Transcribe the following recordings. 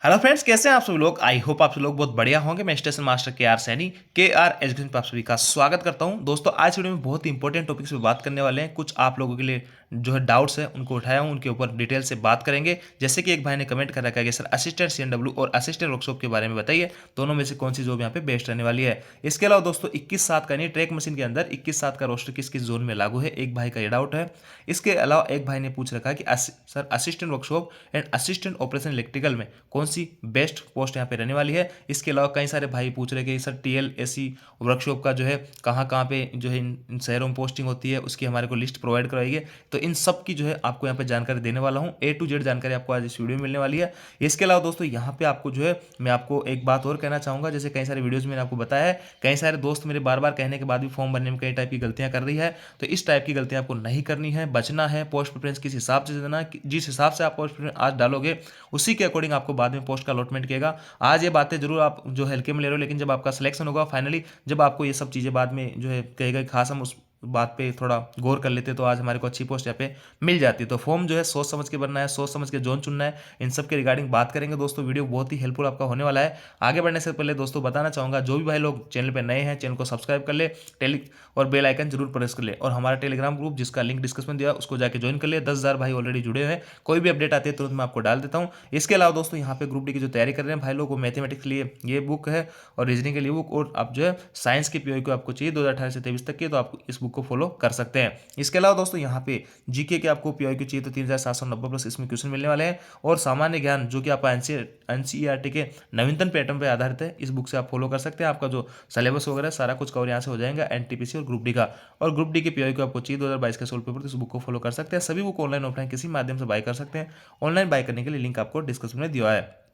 Hello friends, कैसे हैं आप सभी लोग। आई होप आप सभी लोग बहुत बढ़िया होंगे। मैं स्टेशन मास्टर के आर सैनी के आर एजुकेशन पर आप सभी का स्वागत करता हूं। दोस्तों, आज वीडियो में बहुत ही इंपॉर्टेंट टॉपिक्स पे बात करने वाले हैं। कुछ आप लोगों के लिए जो है डाउट्स है उनको उठाया हूं, उनके ऊपर डिटेल से बात करेंगे। जैसे कि एक भाई ने कमेंट कर रखा है कि सर असिस्टेंट सीएनडब्ल्यू और असिस्टेंट वर्कशॉप के बारे में बताइए, दोनों में से कौन सी जॉब यहाँ पे बेस्ट रहने वाली है। इसके अलावा दोस्तों 21/7 का नहीं, ट्रैक मशीन के अंदर 21/7 का रोस्टर किस किस जोन में लागू है, एक भाई का ये डाउट है। इसके अलावा एक भाई ने पूछ रखा है कि sir assistant workshop and assistant operation electrical में कौन सी बेस्ट पोस्ट यहाँ पे रहने वाली है। इसके अलावा कई सारे भाई पूछ रहे कि सर टीएल एसी वर्कशॉप का जो है कहाँ कहाँ पे जो है इन शहरों में पोस्टिंग होती है, उसकी हमारे को लिस्ट प्रोवाइड करवाइए। तो इन सब की जो है आपको यहाँ पे जानकारी देने वाला हूँ। A to Z जानकारी आपको आज इस वीडियो में मिलने वाली है। इसके अलावा दोस्तों यहाँ पे आपको जो है मैं आपको एक बात और कहना चाहूँगा। जैसे कई सारे वीडियोज़ मैंने आपको बताया है, कई सारे दोस्त मेरे बार बार कहने के बाद भी फॉर्म भरने में कई टाइप की गलतियाँ कर रही है। तो इस टाइप की गलतियाँ आपको नहीं करनी है, बचना है। पोस्ट प्रेफरेंस किस हिसाब से देना, जिस हिसाब से आप पोस्ट प्रेफरेंस आज डालोगे उसी के अकॉर्डिंग आपको बाद में पोस्ट का अलॉटमेंट किएगा। आज ये बातें जरूर आप जो हल्के में ले रहे हो, लेकिन जब आपका सिलेक्शन होगा फाइनली, जब आपको ये सब चीज़ें बाद में जो है कहेगा खास हम उस बात पे थोड़ा गौर कर लेते तो आज हमारे को अच्छी पोस्ट यहाँ पे मिल जाती। तो फॉर्म जो है सोच समझ के भरना है, सोच समझ के जोन चुनना है। इन सब के रिगार्डिंग बात करेंगे दोस्तों। वीडियो बहुत ही हेल्पफुल आपका होने वाला है। आगे बढ़ने से पहले दोस्तों बताना चाहूँगा, जो भी भाई लोग चैनल पर नए हैं चैनल को सब्सक्राइब कर ले, टेली और बेल आइकन जरूर प्रेस कर ले, और हमारा टेलीग्राम ग्रुप जिसका लिंक डिस्क्रिप्शन में दिया उसको जाके ज्वाइन कर ले। 10,000 भाई ऑलरेडी जुड़े हुए हैं, कोई भी अपडेट आती है तुरंत मैं आपको डाल देता हूँ। इसके अलावा दोस्तों यहाँ पे ग्रुप डी की जो तैयारी कर रहे हैं भाई लोग, वो मैथमेटिक्स के लिए ये बुक है और रीजनिंग के लिए बुक, और आप जो है साइंस की पीओ को आपको चाहिए 2018 से 23 तक की, तो आप इस बुक को फॉलो कर सकते हैं। इसके अलावा दोस्तों यहाँ पे जीके के आपको पीओ चाहिए तो 3790 प्लस इसमें क्वेश्चन मिलने वाले हैं, और सामान्य ज्ञान जो कि आपका एनसीईआरटी के नवीनतम पैटर्न पर आधारित है, इस बुक से आप फॉलो कर सकते हैं। आपका जो सिलेबस वगैरह सारा कुछ कवर यहाँ से हो जाएगा एनटीपीसी और ग्रुप डी का। और ग्रुप डी के पीओ को आपको चाहिए 2022 का सोल्व पेपर, तो इस बुक को फॉलो कर सकते हैं। सभी बुक ऑनलाइन ऑफलाइन किसी माध्यम से बाय कर सकते हैं। ऑनलाइन बाय करने के लिए लिंक आपको डिस्क्रिप्शन में दिया है।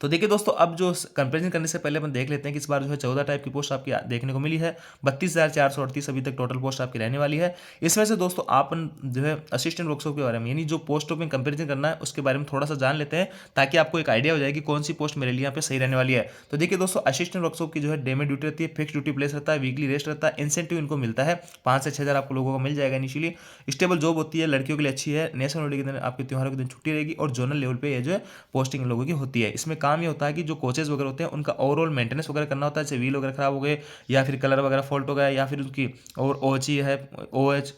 तो देखिए दोस्तों, अब जो कंपेरिजन करने से पहले अपन देख लेते हैं कि इस बार जो है 14 टाइप की पोस्ट आपकी देखने को मिली है। 32,438 अभी तक टोटल पोस्ट आपकी रहने वाली है। इसमें से दोस्तों आप जो है असिस्टेंट वर्कशॉप के बारे में, यानी जो पोस्टों में कंपेरिजन करना है उसके बारे में थोड़ा सा जान लेते हैं, ताकि आपको एक आइडिया हो जाए कि कौन सी पोस्ट मेरे लिए यहाँ पे सही रहने वाली है। तो देखिए दोस्तों, असिस्टेंट वर्कशॉप की जो है डे में ड्यूटी रहती है, फिक्स ड्यूटी प्लेस रहता है, वीकली रेस्ट रहता है, इंसेंटिव इनको मिलता है 5 से 6,000 आपको लोगों को मिल जाएगा इनिशियली। स्टेबल जॉब होती है, लड़कियों के लिए अच्छी है। नेशनल हॉलिडे के दिन आपके त्योहारों के दिन छुट्टी रहेगी, और जोनल लेवल पे ये जो है पोस्टिंग लोगों की होती है। इसमें काम ये होता है कि जो कोचेज वगैरह होते हैं उनका ओवरऑल मेंटेनेंस वगैरह करना होता है। जैसे व्हील वगैरह खराब हो गए, या फिर कलर वगैरह फॉल्ट हो गया, या फिर उनकी और ओएचई है, ओएच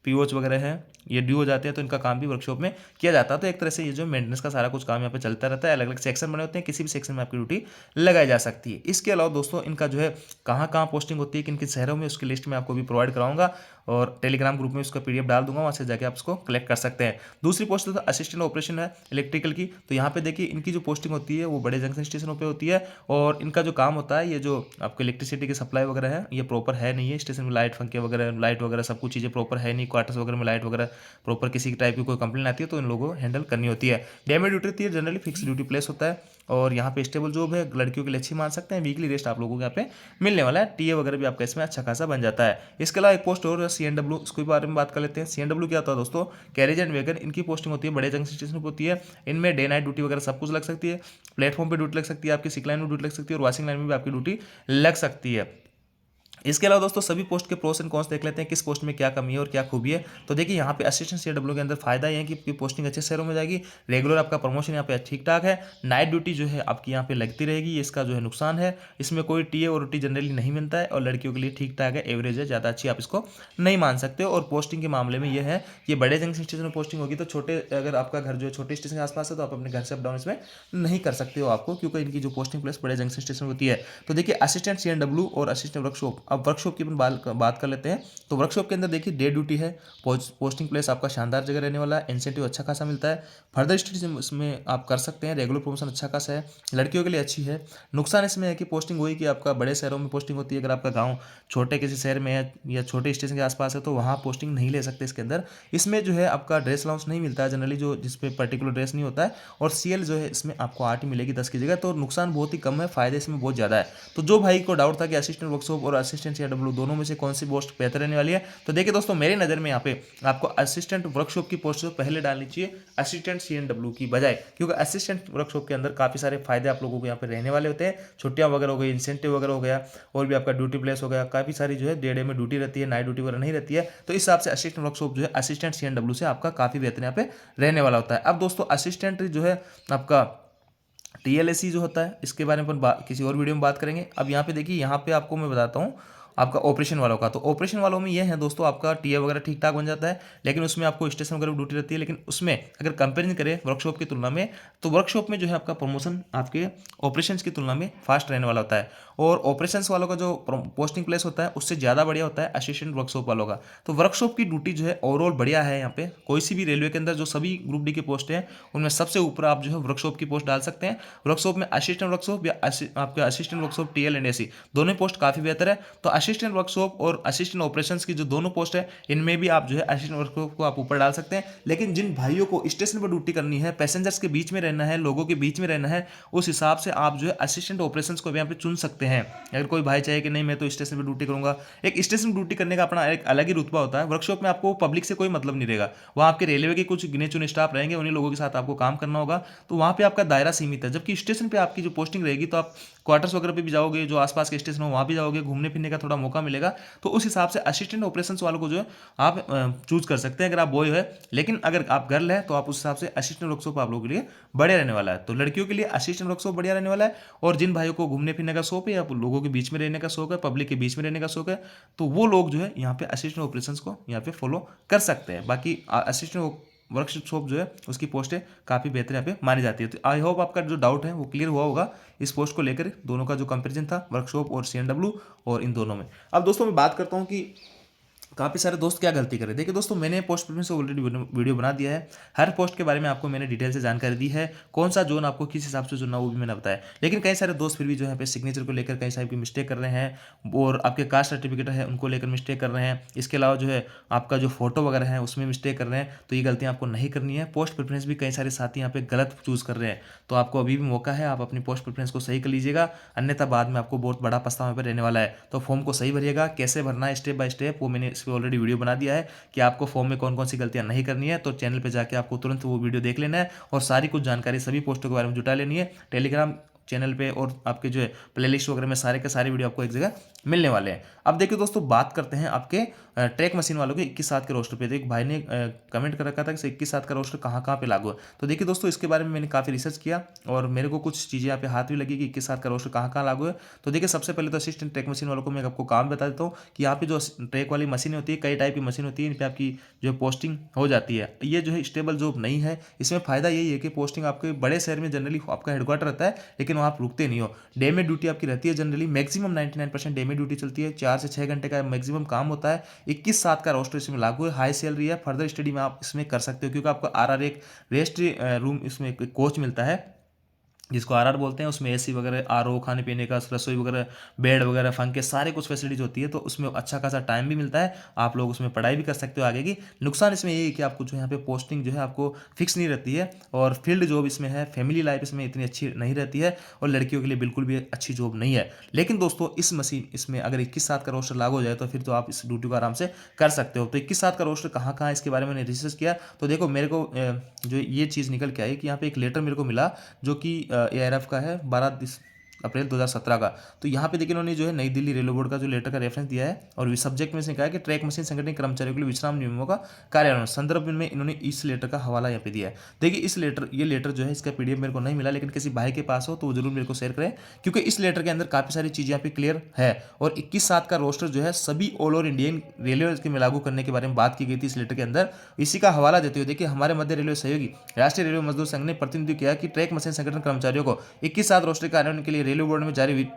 पीओच वगैरह है, ये ड्यू हो जाते हैं, तो इनका काम भी वर्कशॉप में किया जाता है। तो एक तरह से ये जो मेंटेनेंस का सारा कुछ काम यहाँ पे चलता रहता है। अलग अलग सेक्शन बने होते हैं, किसी भी सेक्शन में आपकी ड्यूटी लगाई जा सकती है। इसके अलावा दोस्तों इनका जो है कहाँ कहाँ पोस्टिंग होती है, किन किन शहरों में, उसकी लिस्ट में आपको भी प्रोवाइड कराऊंगा, और टेलीग्राम ग्रुप में उसका पीडीएफ डाल दूंगा, वहाँ से जाके आप उसको कलेक्ट कर सकते हैं। दूसरी पोस्ट तो असिस्टेंट ऑपरेशन है इलेक्ट्रिकल की। तो यहाँ पे देखिए इनकी जो पोस्टिंग होती है वो बड़े जंक्शन स्टेशनों पे होती है, और इनका जो काम होता है, ये जो आपको इलेक्ट्रिसिटी की सप्लाई वगैरह है ये प्रॉपर है नहीं है स्टेशन में। लाइट पंखे वगैरह, लाइट वगैरह सब कुछ चीज़ें प्रॉपर है नहीं। क्वार्टर्स वगैरह में लाइट वगैरह प्रॉपर किसी टाइप की कोई कंप्लेन आती है तो इन लोगों को हैंडल करनी होती है। डे में ड्यूटी होती है, जनरली फिक्स ड्यूटी प्लेस होता है, और यहाँ पे स्टेबल जॉब है, लड़कियों के लिए अच्छी मान सकते हैं। वीकली रेस्ट आप लोगों को यहाँ पे मिलने वाला है। टीए वगैरह भी आपका इसमें अच्छा खासा बन जाता है। इसके अलावा एक पोस्ट और सीएनडब्ल्यू, उसके बारे में बात कर लेते हैं। सीएनडब्ल्यू क्या होता है दोस्तों, कैरेज एंड वैगन, इनकी पोस्टिंग होती है बड़े जंक्शन स्टेशन पर होती है। इनमें डे नाइट ड्यूटी वगैरह सब कुछ लग सकती है। प्लेटफॉर्म पर ड्यूटी लग सकती है, आपकी सिक लाइन में ड्यूटी लग सकती है, और वॉशिंग लाइन में भी आपकी ड्यूटी लग सकती है। इसके अलावा दोस्तों सभी पोस्ट के प्रोस एंड कॉन्स देख लेते हैं, किस पोस्ट में क्या कमी है और क्या खूबी है। तो देखिए यहाँ पे असिस्टेंट सीडब्ल्यू के अंदर फायदा ये है कि पोस्टिंग अच्छे शहरों में जाएगी, रेगुलर आपका प्रमोशन यहाँ पे ठीक ठाक है, नाइट ड्यूटी जो है आपकी यहाँ पे लगती रहेगी, ये इसका जो है नुकसान है। इसमें कोई टीए और रोटी जनरली नहीं मिलता है, और लड़कियों के लिए ठीक ठाक है, एवरेज है, ज़्यादा अच्छी आप इसको नहीं मान सकते। और पोस्टिंग के मामले में ये है कि बड़े जंक्शन स्टेशन में पोस्टिंग होगी, तो छोटे अगर आपका घर जो है छोटे स्टेशन के आसपास है तो आप अपने घर से अप डाउन इसमें नहीं कर सकते हो आपको, क्योंकि इनकी जो पोस्टिंग प्लेस बड़े जंक्शन स्टेशन होती है। तो देखिए असिस्टेंट सीएनडब्ल्यू और असिस्टेंट वर्कशॉप, अब वर्कशॉप की बात कर लेते हैं। तो वर्कशॉप के अंदर देखिए डे ड्यूटी है, पोस्टिंग प्लेस आपका शानदार जगह रहने वाला है, इंसेंटिव अच्छा खासा मिलता है, फर्दर स्टडीज इसमें आप कर सकते हैं, रेगुलर प्रमोशन अच्छा खासा है, लड़कियों के लिए अच्छी है। नुकसान इसमें है कि पोस्टिंग वही कि आपका बड़े शहरों में पोस्टिंग होती है, अगर आपका गाँव छोटे किसी शहर में है या छोटे स्टेशन के आसपास है तो वहाँ पोस्टिंग नहीं ले सकते इसके अंदर। इसमें जो है आपका ड्रेस अलाउंस नहीं मिलता है जनरली, जो जिसपे पर्टिकुलर ड्रेस नहीं होता है, और सीएल जो है इसमें आपको 8 ही मिलेगी 10 की जगह। तो नुकसान बहुत ही कम है, फायदे इसमें बहुत ज़्यादा है। तो जो भाई को डाउट था कि असिस्टेंट वर्कशॉप और असिस्टेंट सीडब्ल्यू दोनों में से कौन सी पोस्ट बेहतर रहने वाली है, तो देखिए दोस्तों मेरी नज़र में यहाँ पे आपको असिस्टेंट वर्कशॉप की पोस्ट तो पहले डालनी चाहिए असिस्टेंट सीएनडब्ल्यू की बजाय, क्योंकि असिस्टेंट वर्कशॉप के अंदर काफ़ी सारे फायदे आप लोगों को यहाँ पे रहने वाले होते हैं। छुट्टियाँ वगैरह हो गई, इंसेंटिव वगैरह हो गया, और भी आपका ड्यूटी प्लेस हो गया, काफ़ी सारी जो है डे में ड्यूटी रहती है, नाइट ड्यूटी वगैरह नहीं रहती है। तो इस हिसाब से असिस्टेंट वर्कशॉप जो है असिस्टेंट सीएनडब्ल्यू से आपका काफ़ी बेहतर यहाँ पे रहने वाला होता है। अब दोस्तों असिस्टेंट जो है आपका टीएलएसी जो होता है इसके बारे में अपन किसी और वीडियो में बात करेंगे। अब यहाँ पे देखिए, यहाँ पे आपको मैं बताता हूँ आपका ऑपरेशन वालों का। तो ऑपरेशन वालों में ये है दोस्तों, आपका टीए वगैरह ठीक ठाक बन जाता है, लेकिन उसमें आपको स्टेशन वगैरह ड्यूटी रहती है। लेकिन उसमें अगर कंपेरिजन करें वर्कशॉप की तुलना में, तो वर्कशॉप में जो है आपका प्रमोशन आपके ऑपरेशंस की तुलना में फास्ट रहने वाला होता है। और ऑपरेशंस वालों का जो पोस्टिंग प्लेस होता है उससे ज़्यादा बढ़िया होता है असिस्टेंट वर्कशॉप वालों का। तो वर्कशॉप की ड्यूटी जो है ओवरऑल बढ़िया है। यहाँ पे कोई सी भी रेलवे के अंदर जो सभी ग्रुप डी की पोस्ट हैं उनमें सबसे ऊपर आप जो है वर्कशॉप की पोस्ट डाल सकते हैं। वर्कशॉप में असिस्टेंट वर्कशॉप या आपके assistant workshop TL and AC दोनों पोस्ट काफ़ी बेहतर है। तो असिस्टेंट वर्कशॉप और असिस्टेंट ऑपरेशंस की जो दोनों पोस्ट है इनमें भी आप जो है असिस्टेंट वर्कशॉप को आप ऊपर डाल सकते हैं। लेकिन जिन भाइयों को स्टेशन पर ड्यूटी करनी है, पैसेंजर्स के बीच में रहना है, लोगों के बीच में रहना है, उस हिसाब से आप जो है असिस्टेंट ऑपरेशंस को भी यहाँ पे चुन सकते हैं। अगर कोई भाई चाहे कि नहीं मैं तो स्टेशन पर ड्यूटी करूंगा, एक स्टेशन ड्यूटी करने का अपना एक अलग ही रुतबा होता है। वर्कशॉप में आपको पब्लिक से कोई मतलब नहीं रहेगा, वहाँ आपके रेलवे के कुछ गिने चुने स्टाफ रहेंगे, उन्हीं लोगों के साथ आपको काम करना होगा। तो वहाँ पे आपका दायरा सीमित है। जबकि स्टेशन पे आपकी जो पोस्टिंग रहेगी तो आप क्वार्टर्स वगैरह पे भी जाओगे, जो आसपास के स्टेशन हो वहाँ भी जाओगे, घूमने फिरने का थोड़ा मौका मिलेगा। तो उस हिसाब से असिस्टेंट ऑपरेशंस वालों को जो है आप चूज कर सकते हैं अगर आप बॉय है। लेकिन अगर आप गर्ल है तो आप उस हिसाब से असिस्टेंट वर्कशॉप आप लोगों के लिए बढ़िया रहने वाला है। तो लड़कियों के लिए असिस्टेंट वर्कशॉप बढ़िया रहने वाला है। और जिन भाइयों को घूमने फिरने का शौक है या लोगों के बीच में रहने का शौक है, पब्लिक के बीच में रहने का शौक है, तो वो लोग जो है यहाँ पे असिस्टेंट ऑपरेशंस को यहाँ पे फॉलो कर सकते हैं। बाकी असिस्टेंट वर्कशॉप जो है उसकी पोस्टें काफ़ी बेहतर यहाँ पे मानी जाती है। तो आई होप आपका जो डाउट है वो क्लियर हुआ होगा इस पोस्ट को लेकर, दोनों का जो कंपैरिजन था वर्कशॉप और सीएनडब्ल्यू और इन दोनों में। अब दोस्तों मैं बात करता हूँ कि काफ़ी सारे दोस्त क्या गलती करें। देखिए दोस्तों, मैंने पोस्ट प्रेफरेंस से ऑलरेडी वीडियो बना दिया है, हर पोस्ट के बारे में आपको मैंने डिटेल से जानकारी दी है, कौन सा जोन आपको किस हिसाब से चुनना वो भी मैंने बताया। लेकिन कई सारे दोस्त फिर भी जो है पे सिग्नेचर को लेकर कई सारे की मिस्टेक कर रहे हैं, और आपके कास्ट सर्टिफिकेट है उनको लेकर मिस्टेक कर रहे हैं। इसके अलावा जो है आपका जो फोटो वगैरह है उसमें मिस्टेक कर रहे हैं। तो ये गलतियाँ आपको नहीं करनी है। पोस्ट प्रेफरेंस भी कई सारे साथी यहाँ पे गलत चूज़ कर रहे हैं, तो आपको अभी भी मौका है, आप अपनी पोस्ट प्रेफरेंस को सही कर लीजिएगा, अन्यथा बाद में आपको बहुत बड़ा पछतावा पर रहने वाला है। तो फॉर्म को सही भरिएगा, कैसे भरना है स्टेप बाय स्टेप वो मैंने इस पर ऑलरेडी वीडियो बना दिया है कि आपको फॉर्म में कौन कौन सी गलतियां नहीं करनी है। तो चैनल पे जाके आपको तुरंत वो वीडियो देख लेना है और सारी कुछ जानकारी सभी पोस्टों के बारे में जुटा लेनी है। टेलीग्राम चैनल पे और आपके जो है प्लेलिस्ट वगैरह में सारे के सारे वीडियो आपको एक जगह मिलने वाले हैं। अब देखिए दोस्तों, बात करते हैं आपके ट्रैक मशीन वालों के 21/7 के रोस्टर पे। तो एक भाई ने कमेंट कर रखा था कि 21/7 का रोस्टर कहाँ कहाँ पे लागू है। तो देखिए दोस्तों, इसके बारे में मैंने काफ़ी रिसर्च किया और मेरे को कुछ चीज़ें यहाँ पे हाथ भी लगी कि 21/7 का रोस्टर कहाँ कहाँ लागू है। तो देखिए, सबसे पहले तो असिस्टेंट ट्रैक मशीन वालों को मैं आपको काम बता देता हूँ कि यहाँ पे जो ट्रैक वाली मशीन होती है, कई टाइप की मशीन होती है, इन पर आपकी जो पोस्टिंग हो जाती है। ये जो है स्टेबल जॉब नहीं है। इसमें फ़ायदा यही है कि पोस्टिंग आपके बड़े शहर में जनरली आपका हेडक्वार्टर रहता है, लेकिन वहाँ आप रुकते नहीं हो। डे में ड्यूटी आपकी रहती है, जनरली मैक्सिमम 99% डे में ड्यूटी चलती है, 4 से 6 घंटे का मैक्सिमम काम होता है। 21/7 का रोस्टर इसमें लागू है, हाई सैलरी है, फर्दर स्टडी में आप इसमें कर सकते हो, क्योंकि आपको आरआर एक रेस्ट रूम इसमें कोच मिलता है जिसको आरआर बोलते हैं। उसमें एसी वगैरह, आरओ, खाने पीने का, रसोई वगैरह, बेड वगैरह, पंखे, सारे कुछ फैसिलिटीज होती है। तो उसमें अच्छा खासा टाइम भी मिलता है, आप लोग उसमें पढ़ाई भी कर सकते हो आगे की। नुकसान इसमें ये है कि आपको जो यहाँ पे पोस्टिंग जो है आपको फिक्स नहीं रहती है, और फील्ड जॉब इसमें है, फैमिली लाइफ इसमें इतनी अच्छी नहीं रहती है, और लड़कियों के लिए बिल्कुल भी अच्छी जॉब नहीं है। लेकिन दोस्तों, इस मशीन इसमें अगर 21/7 का रोस्टर लागू हो जाए तो फिर तो आप इस ड्यूटी को आराम से कर सकते हो। तो 21/7 का रोस्टर कहाँ कहाँ, इसके बारे में मैंने रिसर्च किया। तो देखो, मेरे को जो ये चीज़ निकल के आई कि यहाँ पे एक लेटर मेरे को मिला जो कि एआरएफ का है, 12 अप्रैल 2017 का। तो यहाँ पे देखिए, इन्होंने जो है नई दिल्ली रेलवे बोर्ड का जो लेटर का रेफरेंस दिया है, और सब्जेक्ट में इसने कहा है कि ट्रैक मशीन संगठन कर्मचारियों के लिए विश्राम नियमों का कार्यान्वयन संदर्भ में इन्होंने इस लेटर का हवाला यहाँ पे दिया है। देखिए, ये लेटर जो है इसका पीडीएफ मेरे को नहीं मिला, लेकिन किसी भाई के पास हो तो वो जरूर मेरे को शेयर करें, क्योंकि इस लेटर के अंदर काफ़ी सारी चीज़ें यहाँ पे क्लियर है। और 21/7 का रोस्टर जो है सभी ऑल ओवर इंडियन रेलवे के में लागू करने के बारे में बात की गई थी इस लेटर के अंदर। इसी का हवाला देते हुए देखिए, हमारे मध्य रेलवे सहयोगी राष्ट्रीय रेलवे मजदूर संघ ने प्रतिनिधित्व किया कि ट्रैक मशीन संगठन कर्मचारियों को 21/7 रोस्टर कार्यान्वयन के लिए रेलवे बोर्ड में जारी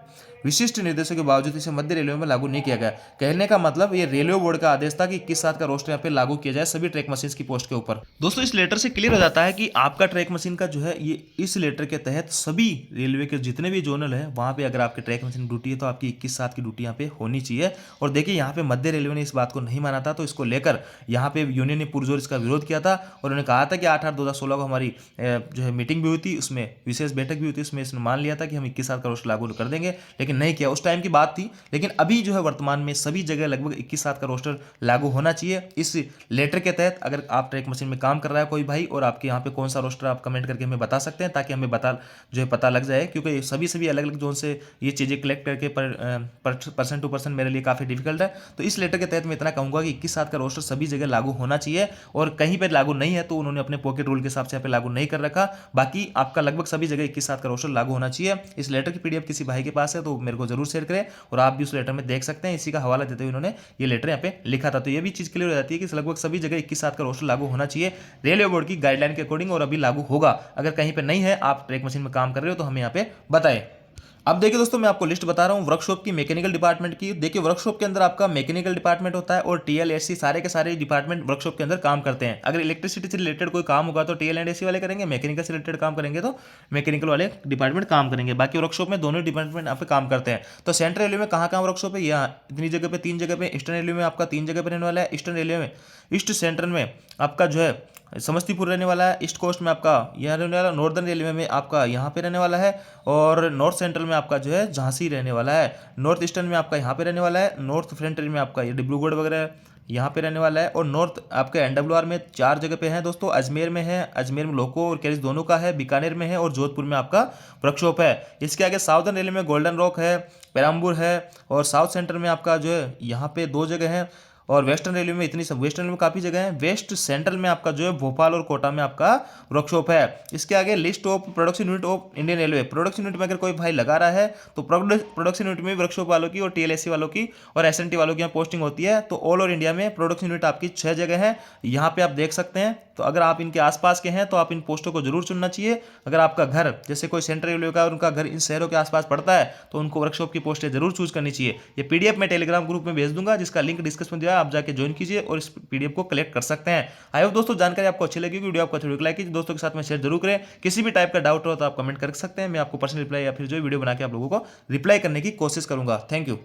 विशिष्ट निर्देशों के बावजूद इसे मध्य रेलवे में लागू नहीं किया गया। कहने का मतलब ये रेलवे बोर्ड का आदेश था कि 21/7 का रोस्टर यहाँ पे लागू किया जाए सभी ट्रैक मशीन की पोस्ट के ऊपर। दोस्तों, इस लेटर से क्लियर हो जाता है कि आपका ट्रैक मशीन का जो है ये इस लेटर के तहत सभी रेलवे के जितने भी जोनल है वहां पे अगर आपके ट्रैक मशीन ड्यूटी है तो आपकी 21/7 की ड्यूटी यहाँ पे होनी चाहिए। और देखिए, यहाँ पे मध्य रेलवे ने इस बात को नहीं माना था, तो इसको लेकर यहाँ पे यूनियन ने पुरजोर इसका विरोध किया था, और उन्होंने कहा था कि 8/8/2016 को हमारी जो है मीटिंग भी हुई थी, उसमें विशेष बैठक भी हुई थी, उसमें इसने मान लिया था कि हम 21/7 का रोस्टर लागू कर देंगे। लेकिन लेकिन नहीं किया, उस टाइम की बात थी। लेकिन अभी जो है वर्तमान में सभी जगह लगभग 21/7 का रोस्टर लागू होना चाहिए। इस लेटर के तहत अगर आप ट्रैक मशीन में काम कर रहा है कोई भाई और आपके यहाँ पे कौन सा रोस्टर, आप कमेंट करके हमें बता सकते हैं ताकि हमें जो है पता लग जाए, क्योंकि सभी अलग अलग जोन से ये चीज़ें कलेक्ट करके पर्सन टू पर्सन मेरे लिए काफ़ी डिफिकल्ट है। तो इस लेटर के तहत मैं इतना कहूँगा कि 21/7 का रोस्टर सभी जगह लागू होना चाहिए, और कहीं पर लागू नहीं है तो उन्होंने अपने पॉकेट रूल के हिसाब से यहाँ पे लागू नहीं कर रखा। बाकी आपका लगभग सभी जगह 21/7 का रोस्टर लागू होना चाहिए। इस लेटर की पीडीएफ किसी भाई के पास है तो मेरे को जरूर शेयर करें, और आप भी उस लेटर में देख सकते हैं। इसी का हवाला देते हुए इन्होंने ये लेटर यहाँ पे लिखा था। तो ये भी चीज़ क्लियर हो जाती है कि लगभग सभी जगह 21/7 का रोस्टर लागू होना चाहिए रेलवे बोर्ड की गाइडलाइन के अकॉर्डिंग, और अभी लागू होगा। अगर कहीं पे नहीं है, आप ट्रैक मशीन में काम कर रहे हो, तो हमें यहाँ पे बताएं। अब देखिए दोस्तों, मैं आपको लिस्ट बता रहा हूँ वर्कशॉप की, मैकेनिकल डिपार्टमेंट की। देखिए वर्कशॉप के अंदर आपका मैकेनिकल डिपार्टमेंट होता है और टीएलएसी, सारे के सारे डिपार्टमेंट वर्कशॉप के अंदर काम करते हैं। अगर इलेक्ट्रिसिटी से रिलेटेड कोई काम होगा तो टीएल एंड एसी वाले करेंगे, मैकेनिकल से रिलेटेड काम करेंगे तो मैकेनिकल वाले डिपार्टमेंट काम करेंगे। बाकी वर्कशॉप में दोनों डिपार्टमेंट यहाँ पे काम करते हैं। तो सेंट्रल रेलवे में कहाँ कहाँ वर्कशॉप है, यहाँ इतनी जगह पे, 3 जगह पे। ईस्टर्न रेलवे में आपका 3 जगह पे रहने वाला है। ईस्टर्न रेलवे में, ईस्ट सेंट्रल में आपका जो है समस्तीपुर रहने वाला है। ईस्ट कोस्ट में आपका यहाँ रहने वाला, नॉर्दर्न रेलवे में आपका यहाँ पे रहने वाला है, और नॉर्थ सेंट्रल में आपका जो है झांसी रहने वाला है। नॉर्थ ईस्टर्न में आपका यहाँ पे रहने वाला है। नॉर्थ फ्रंटियर में आपका ये डिब्रूगढ़ वगैरह यहाँ पे रहने वाला है। और नॉर्थ आपके एनडब्ल्यूआर में 4 जगह पे है दोस्तों। अजमेर में है, अजमेर में लोको और कैरिज दोनों का है। बीकानेर में है, और जोधपुर में आपका वर्कशॉप है। इसके आगे साउदर्न रेलवे में गोल्डन रॉक है, पेराम्बूर है, और साउथ सेंटर में आपका जो है यहाँ पे 2 जगह है। और वेस्टर्न रेलवे में इतनी सब, वेस्टर्न रेलवे में काफ़ी जगह है। वेस्ट सेंट्रल में आपका जो है भोपाल और कोटा में आपका वर्कशॉप है। इसके आगे list of production unit of Indian railway. Production unit में अगर कोई भाई लगा रहा है तो प्रोडक्शन यूनिट में वर्कशॉप वालों की और टीएलएससी वालों की और एसएनटी वालों की यहाँ पोस्टिंग होती है। तो ऑल ओवर इंडिया में प्रोडक्शन यूनिट आपकी 6 जगह है, यहाँ पे आप देख सकते हैं। तो अगर आप इनके आसपास के हैं तो आप इन पोस्टों को जरूर चुनना चाहिए। अगर आपका घर जैसे कोई सेंट्रल रेलवे का और उनका घर इन शहरों के आसपास पड़ता है तो उनको वर्कशॉप की पोस्टें जरूर चूज करनी चाहिए। ये पीडीएफ मैं टेलीग्राम ग्रुप में भेज दूंगा, जिसका लिंक डिस्क्रिप्शन में दिया है, आप जाके ज्वाइन कीजिए और इस पीडीएफ को कलेक्ट कर सकते हैं। आई होप दोस्तों जानकारी आपको अच्छी लगी, वीडियो आपको अच्छी लाइक कीजिए, दोस्तों के साथ में शेयर जरूर करें। किसी भी टाइप का डाउट हो तो आप कमेंट कर सकते हैं, मैं आपको पर्सनल रिप्लाई या फिर जो वीडियो बना के आप लोगों को रिप्लाई करने की कोशिश करूंगा। Thank you.